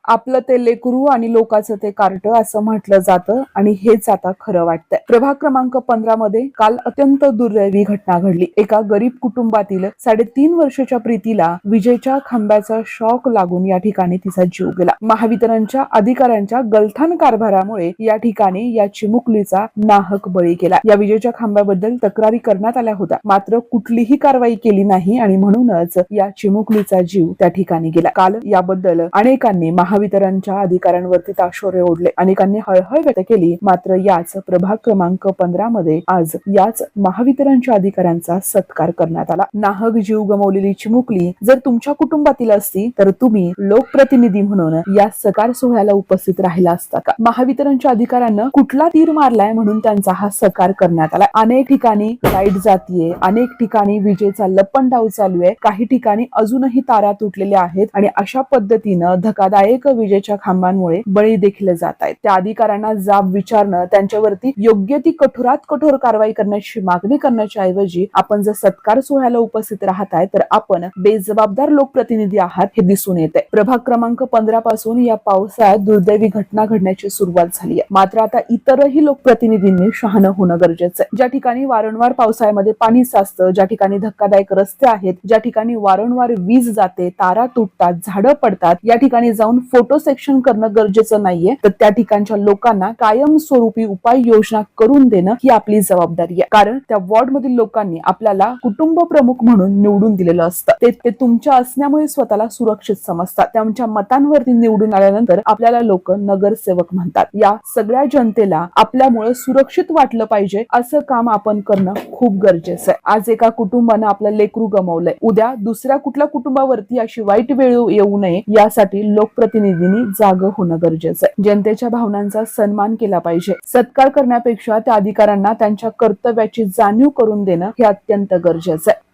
आपलं ते लेकरू आणि लोकांचं ते कार्ट असं म्हटलं जातं आणि हेच आता खरं वाटतंय। प्रभाग क्रमांक 15 मध्ये काल अत्यंत दुर्दैवी घटना घडली। एका गरीब कुटुंबातील 3.5 वर्षाच्या प्रीतीला विजेच्या खांबाचा शॉक लागून या ठिकाणी तिचा जीव गेला। महावितरणच्या अधिकाऱ्यांच्या गलथान कारभारामुळे या ठिकाणी या चिमुकलीचा नाहक बळी गेला। या विजेच्या खांबाबद्दल तक्रारी करण्यात आल्या होत्या, मात्र कुठलीही कारवाई केली नाही आणि म्हणूनच या चिमुकलीचा जीव त्या ठिकाणी गेला। काल याबद्दल अनेकांनी महावितरणच्या अधिकाऱ्यांवरती ताशोरे ओढले, अनेकांनी हळहळ व्यक्त केली। मात्र याच प्रभाग क्रमांक 15 मध्ये आज याच महावितरणच्या अधिकाऱ्यांचा सत्कार करण्यात आला। नाहक जीव गमावलेली चिमुकली जर तुमच्या कुटुंबातील असती तर तुम्ही लोकप्रतिनिधी म्हणून या सत्कार सोहळ्याला उपस्थित राहिला असता का? महावितरणच्या अधिकाऱ्यांना कुठला तीर मारलाय म्हणून त्यांचा हा सत्कार करण्यात आला। अनेक ठिकाणी लाईट जातीये, अनेक ठिकाणी विजेचा लपंडाव चालू आहे, काही ठिकाणी अजूनही तारा तुटलेल्या आहेत आणि अशा पद्धतीनं धक्कादायक विजेच्या खांबांमुळे बळी देखील जात आहेत। त्या अधिकाऱ्यांना जाब विचारणं, त्यांच्यावरती योग्य ती कठोरात कठोर कारवाई करण्याची मागणी करण्याच्या ऐवजी आपण जर सत्कार सोहळ्याला उपस्थित राहताय तर आपण बेजबाबदार लोकप्रतिनिधी आहात हे दिसून येते। प्रभाग क्रमांक 15 पासून या पावसाळ्यात दुर्दैवी घटना घडण्याची सुरुवात झाली आहे, मात्र आता इतरही लोकप्रतिनिधींनी शहाणं होणं गरजेचं आहे। ज्या ठिकाणी वारंवार पावसाळ्यामध्ये पाणी साचतं, ज्या ठिकाणी धक्कादायक रस्ते आहेत, ज्या ठिकाणी वारंवार वीज जाते, तारा तुटतात, झाडं पडतात, या ठिकाणी जाऊन फोटो सेक्शन करणं गरजेचं नाहीये, तर त्या ठिकाणच्या लोकांना कायमस्वरूपी उपाययोजना करून देणं ही आपली जबाबदारी आहे। कारण त्या वॉर्ड मधील लोकांनी आपल्याला कुटुंब प्रमुख म्हणून निवडून दिलेलं असतं, ते तुमच्या असण्यामुळे स्वतःला सुरक्षित समजतात। त्यांच्या मतांवरती निवडून आल्यानंतर आपल्याला लोक नगरसेवक म्हणतात। या सगळ्या जनतेला आपल्यामुळे सुरक्षित वाटलं पाहिजे असं काम आपण करणं खूप गरजेचं आहे। आज एका कुटुंबानं आपलं लेकरू गमावलंय, उद्या दुसऱ्या कुठल्या कुटुंबावरती अशी वाईट वेळ येऊ नये यासाठी लोकप्रतिनिधींनी जागं होणं गरजेचं आहे। जनतेच्या भावनांचा सन्मान केला पाहिजे। सत्कार करण्यापेक्षा त्या अधिकाऱ्यांना त्यांच्या कर्तव्याची जाणीव करून देणं हे अत्यंत गरजेचं आहे।